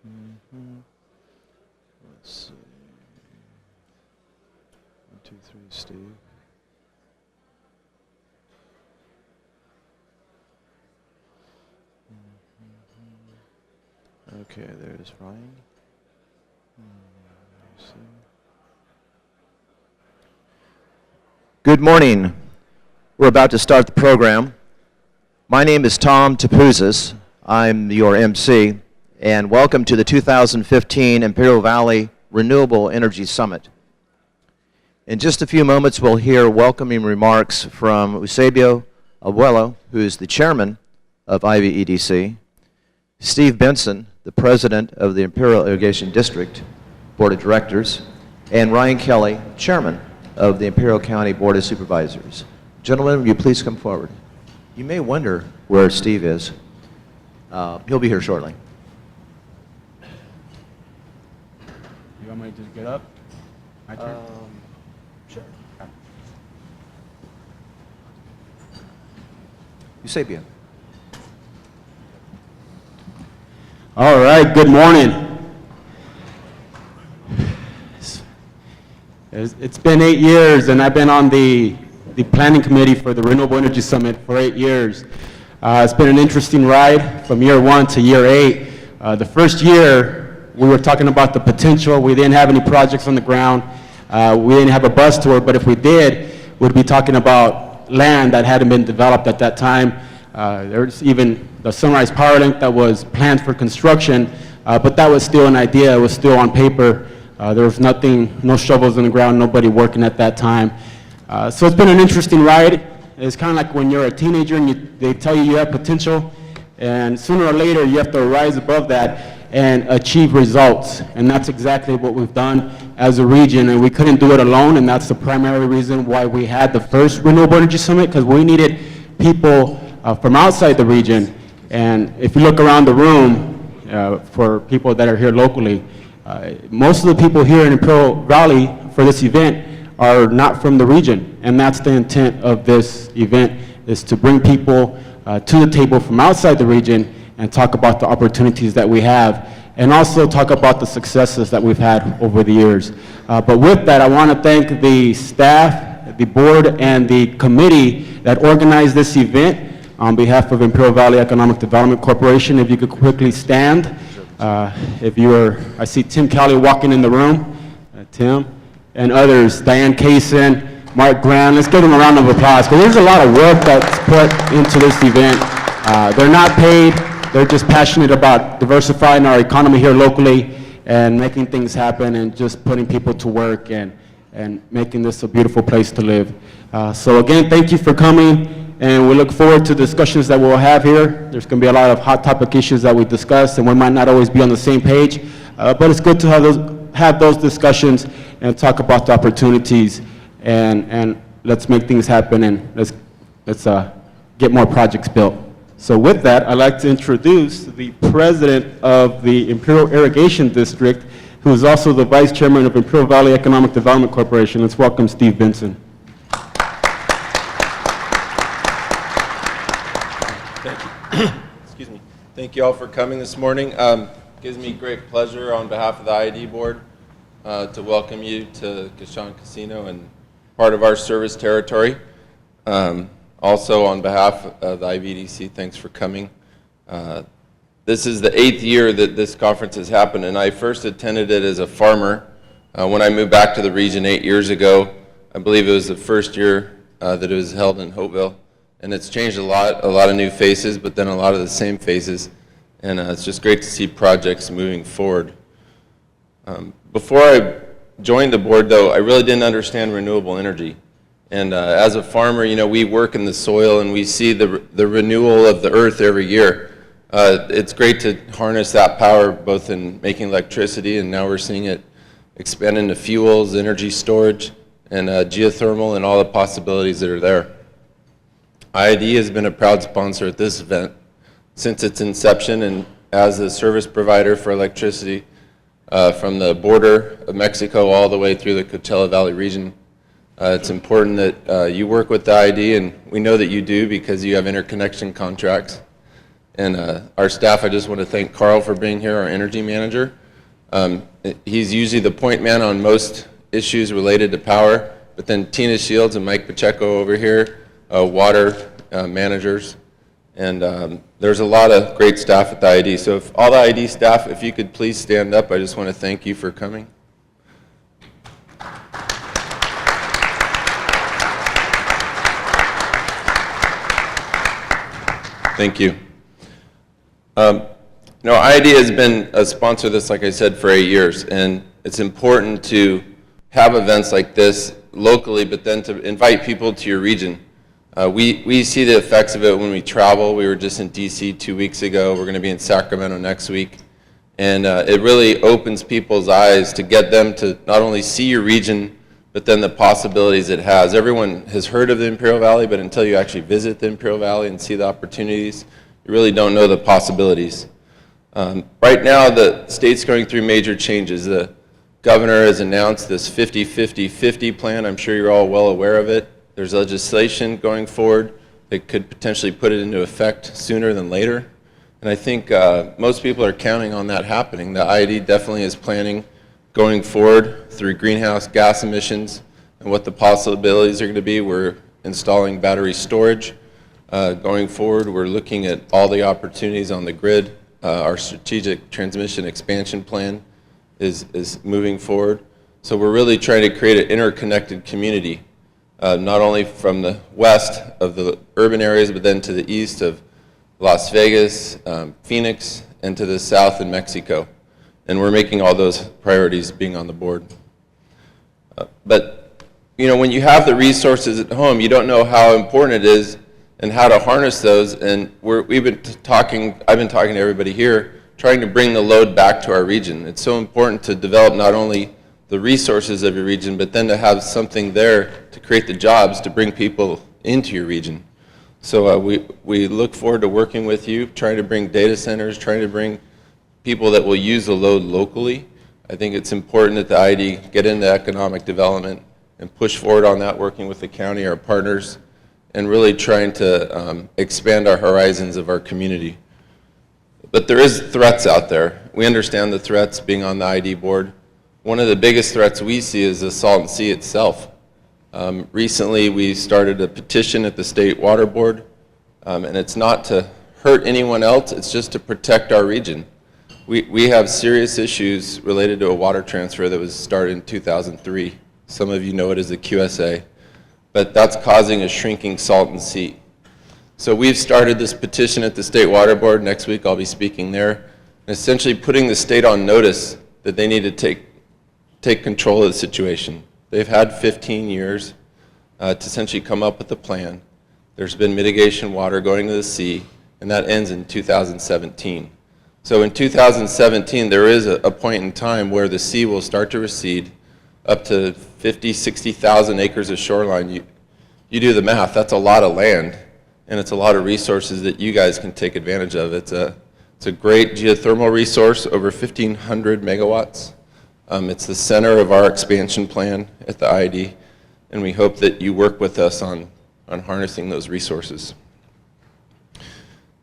Mhm. Let's see. 1, 2, 3, Steve. Okay, there's Ryan. Let's see. Good morning. We're about to start the program. My name is Tom Tapuzis. I'm your MC, and welcome to the 2015 Imperial Valley Renewable Energy Summit. In just a few moments, we'll hear welcoming remarks from Eusebio Abuelo, who is the chairman of IVEDC, Steve Benson, the president of the Imperial Irrigation District Board of Directors, and Ryan Kelly, chairman of the Imperial County Board of Supervisors. Gentlemen, will you please come forward? You may wonder where Steve is. He'll be here shortly. You want me to just get up? My turn? Sure. Eusebio. All right, good morning. It's been 8 years, and I've been on the planning committee for the Renewable Energy Summit for 8 years. It's been an interesting ride from year 1 to year 8. The first year, we were talking about the potential. We didn't have any projects on the ground. We didn't have a bus tour, but if we did, we'd be talking about land that hadn't been developed at that time. There's even the Sunrise Power Link that was planned for construction, but that was still an idea. It was still on paper. There was nothing, no shovels in the ground, nobody working at that time. So it's been an interesting ride. It's kind of like when you're a teenager and they tell you you have potential, and sooner or later you have to rise above that and achieve results. And that's exactly what we've done as a region, and we couldn't do it alone, and that's the primary reason why we had the first Renewable Energy Summit, because we needed people from outside the region. And if you look around the room, for people that are here locally, most of the people here in Imperial Valley for this event are not from the region, and that's the intent of this event, is to bring people to the table from outside the region and talk about the opportunities that we have, and also talk about the successes that we've had over the years. But with that, I want to thank the staff, the board, and the committee that organized this event on behalf of Imperial Valley Economic Development Corporation. If you could quickly stand. I see Tim Kelly walking in the room, Tim, and others, Diane Kaysen, Mark Graham. Let's give them a round of applause, because there's a lot of work that's put into this event. They're not paid, they're just passionate about diversifying our economy here locally and making things happen and just putting people to work and making this a beautiful place to live. So again, thank you for coming. And we look forward to discussions that we'll have here. There's going to be a lot of hot topic issues that we discuss, and we might not always be on the same page, but it's good to have those discussions and talk about the opportunities, and let's make things happen, and let's get more projects built. So with that, I'd like to introduce the president of the Imperial Irrigation District, who is also the vice chairman of Imperial Valley Economic Development Corporation. Let's welcome Steve Benson. Excuse me. Thank you all for coming this morning. Gives me great pleasure on behalf of the IED board to welcome you to Kashan Casino and part of our service territory. Also on behalf of the IVEDC, thanks for coming. This is the 8th year that this conference has happened, and I first attended it as a farmer. When I moved back to the region 8 years ago, I believe it was the first year that it was held in Hopeville. And it's changed a lot of new faces, but then a lot of the same faces. And it's just great to see projects moving forward. Before I joined the board, though, I really didn't understand renewable energy. And as a farmer, you know, we work in the soil and we see the renewal of the earth every year. It's great to harness that power, both in making electricity, and now we're seeing it expand into fuels, energy storage, and geothermal, and all the possibilities that are there. IID has been a proud sponsor at this event since its inception, and as a service provider for electricity from the border of Mexico all the way through the Coachella Valley region. It's important that you work with the IID, and we know that you do because you have interconnection contracts. And our staff, I just want to thank Carl for being here, our energy manager. He's usually the point man on most issues related to power, but then Tina Shields and Mike Pacheco over here, water managers. And there's a lot of great staff at the ID. So if all the ID staff, if you could please stand up, I just want to thank you for coming. Thank you. ID has been a sponsor of this, like I said, for 8 years, and it's important to have events like this locally, but then to invite people to your region. We see the effects of it when we travel. We were just in DC 2 weeks ago. We're going to be in Sacramento next week. And it really opens people's eyes to get them to not only see your region, but then the possibilities it has. Everyone has heard of the Imperial Valley, but until you actually visit the Imperial Valley and see the opportunities, you really don't know the possibilities. Right now, the state's going through major changes. The governor has announced this 50-50-50 plan. I'm sure you're all well aware of it. There's legislation going forward that could potentially put it into effect sooner than later. And I think most people are counting on that happening. The ID definitely is planning going forward through greenhouse gas emissions and what the possibilities are going to be. We're installing battery storage. Going forward, we're looking at all the opportunities on the grid. Our strategic transmission expansion plan is moving forward. So we're really trying to create an interconnected community, not only from the west of the urban areas, but then to the east of Las Vegas, Phoenix, and to the south in Mexico. And we're making all those priorities being on the board. But when you have the resources at home, you don't know how important it is and how to harness those. And I've been talking to everybody here, trying to bring the load back to our region. It's so important to develop not only the resources of your region, but then to have something there to create the jobs to bring people into your region. So we look forward to working with you, trying to bring data centers, trying to bring people that will use the load locally. I think it's important that the ID get into economic development and push forward on that, working with the county, our partners, and really trying to expand our horizons of our community. But there is threats out there. We understand the threats being on the ID board. One of the biggest threats we see is the Salton Sea itself. Recently, we started a petition at the State Water Board, and it's not to hurt anyone else, it's just to protect our region. We have serious issues related to a water transfer that was started in 2003. Some of you know it as the QSA, but that's causing a shrinking Salton Sea. So we've started this petition at the State Water Board. Next week I'll be speaking there, and essentially putting the state on notice that they need to take control of the situation. They've had 15 years to essentially come up with a plan. There's been mitigation water going to the sea, and that ends in 2017. So in 2017, there is a point in time where the sea will start to recede up to 50, 60,000 acres of shoreline. You do the math, that's a lot of land, and it's a lot of resources that you guys can take advantage of. It's a great geothermal resource, over 1,500 megawatts. It's the center of our expansion plan at the ID, and we hope that you work with us on harnessing those resources.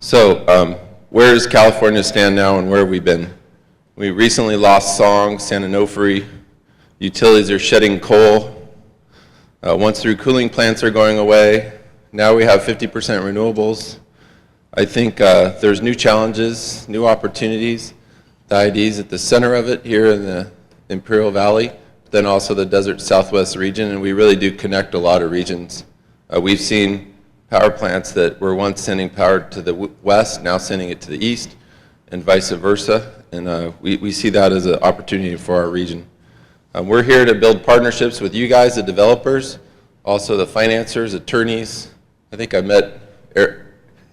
So where does California stand now, and where have we been? We recently lost Song, San Onofre. Utilities are shedding coal. Once-through cooling plants are going away. Now we have 50% renewables. I think there's new challenges, new opportunities. The ID is at the center of it here in the Imperial Valley, then also the Desert Southwest region, and we really do connect a lot of regions. We've seen power plants that were once sending power to the west, now sending it to the east, and vice versa, and we see that as an opportunity for our region. We're here to build partnerships with you guys, the developers, also the financiers, attorneys. I think I met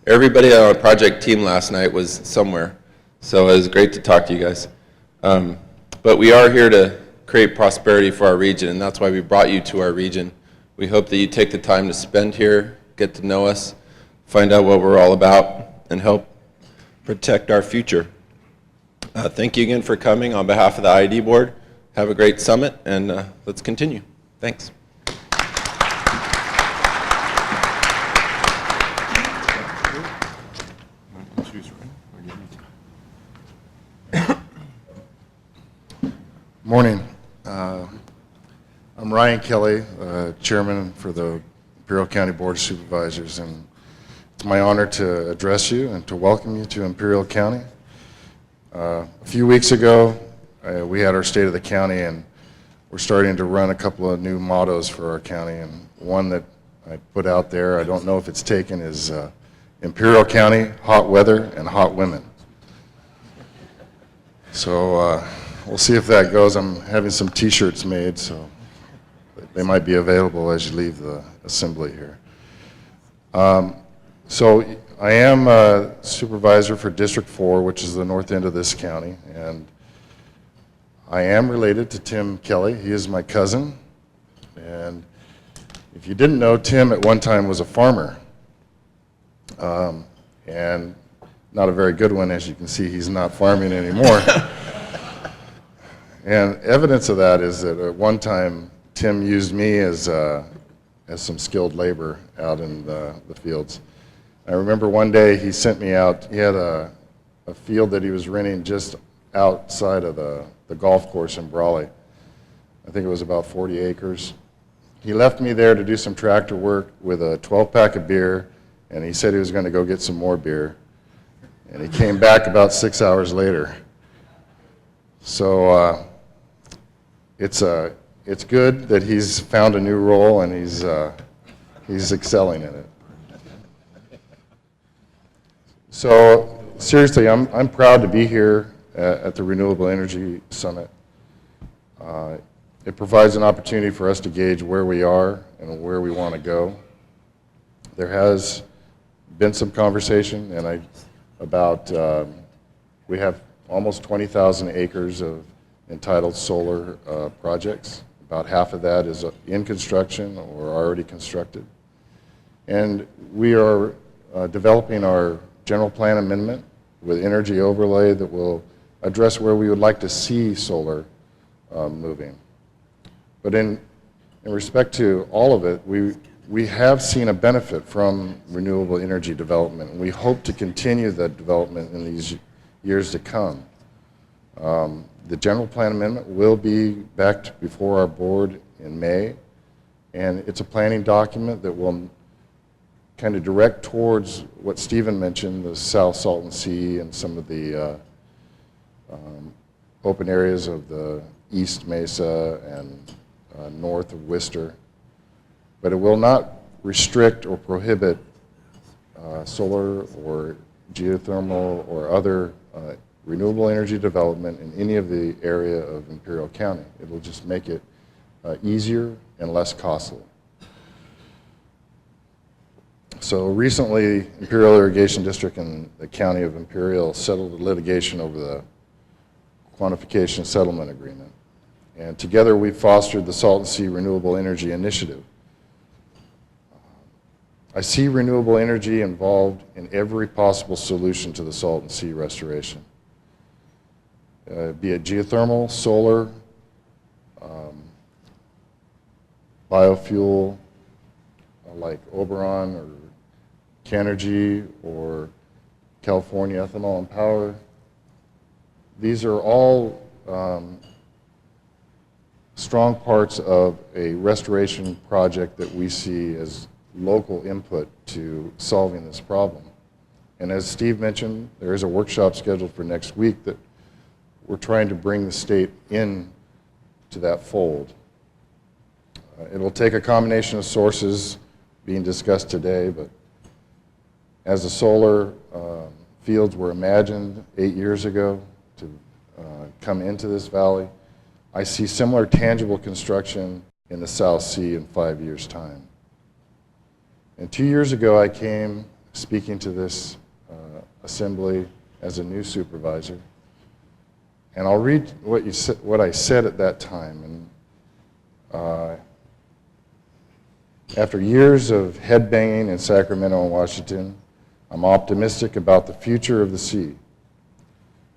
everybody on our project team last night was somewhere, so it was great to talk to you guys. But we are here to create prosperity for our region, and that's why we brought you to our region. We hope that you take the time to spend here, get to know us, find out what we're all about, and help protect our future. Thank you again for coming on behalf of the ID board. Have a great summit, and let's continue. Thanks. Choose Morning. I'm Ryan Kelly, Chairman for the Imperial County Board of Supervisors, and it's my honor to address you and to welcome you to Imperial County. A few weeks ago, we had our State of the County, and we're starting to run a couple of new mottos for our county, and one that I put out there, I don't know if it's taken, is Imperial County, hot weather and hot women. So we'll see if that goes. I'm having some t-shirts made, so they might be available as you leave the assembly here. So I am a supervisor for District 4, which is the north end of this county, and I am related to Tim Kelly. He is my cousin, and if you didn't know, Tim at one time was a farmer, and not a very good one. As you can see, he's not farming anymore. And evidence of that is that at one time, Tim used me as some skilled labor out in the fields. I remember one day he sent me out. He had a field that he was renting just outside of the golf course in Brawley. I think it was about 40 acres. He left me there to do some tractor work with a 12-pack of beer, and he said he was going to go get some more beer. And he came back about 6 hours later. So it's good that he's found a new role, and he's excelling in it. So seriously, I'm proud to be here at the Renewable Energy Summit. It provides an opportunity for us to gauge where we are and where we want to go. There has been some conversation, and we have almost 20,000 acres of entitled solar projects. About half of that is in construction or already constructed. And we are developing our general plan amendment with energy overlay that will address where we would like to see solar moving. But in respect to all of it, we have seen a benefit from renewable energy development, and we hope to continue that development in these years to come. The general plan amendment will be back before our board in May, and it's a planning document that will kind of direct towards what Stephen mentioned, the South Salton Sea and some of the open areas of the East Mesa and north of Worcester. But it will not restrict or prohibit solar or geothermal or other renewable energy development in any of the area of Imperial County. It will just make it easier and less costly. So recently, Imperial Irrigation District and the County of Imperial settled a litigation over the quantification settlement agreement. And together we fostered the Salton Sea Renewable Energy Initiative. I see renewable energy involved in every possible solution to the Salton Sea restoration. Be it geothermal, solar, biofuel like Oberon or Canergy or California Ethanol and Power. These are all strong parts of a restoration project that we see as local input to solving this problem. And as Steve mentioned, there is a workshop scheduled for next week that we're trying to bring the state in to that fold. It will take a combination of sources being discussed today, but as the solar fields were imagined 8 years ago to come into this valley, I see similar tangible construction in the South Sea in 5 years' time. And 2 years ago, I came speaking to this assembly as a new supervisor. And I'll read what I said at that time. And after years of headbanging in Sacramento and Washington, I'm optimistic about the future of the sea.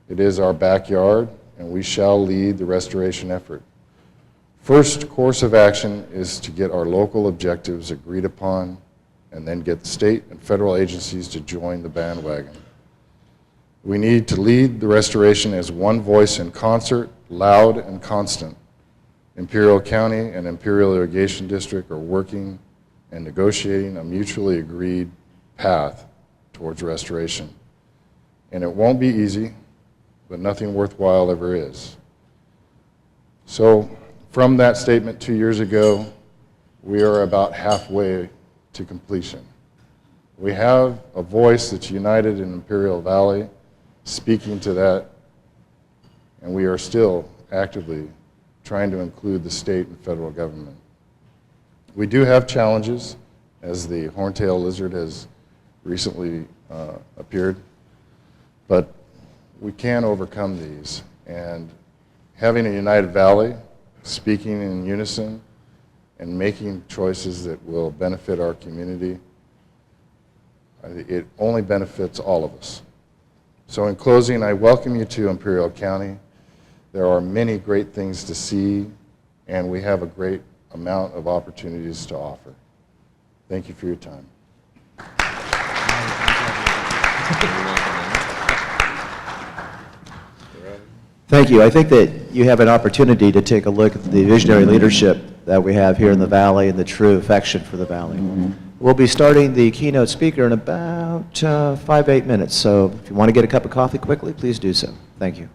It is our backyard, and we shall lead the restoration effort. First course of action is to get our local objectives agreed upon, and then get the state and federal agencies to join the bandwagon. We need to lead the restoration as one voice in concert loud and constant. Imperial County and Imperial Irrigation District are working and negotiating a mutually agreed path towards restoration. And it won't be easy, but nothing worthwhile ever is. So from that statement 2 years ago, we are about halfway to completion. We have a voice that's united in Imperial Valley speaking to that, and we are still actively trying to include the state and federal government. We do have challenges, as the horntail lizard has recently appeared, but we can overcome these. And having a united valley, speaking in unison, and making choices that will benefit our community, it only benefits all of us. So in closing, I welcome you to Imperial County. There are many great things to see, and we have a great amount of opportunities to offer. Thank you for your time. Thank you. I think that you have an opportunity to take a look at the visionary leadership that we have here in the Valley and the true affection for the Valley. We'll be starting the keynote speaker in about 5 to 8 minutes, so if you want to get a cup of coffee quickly, please do so. Thank you.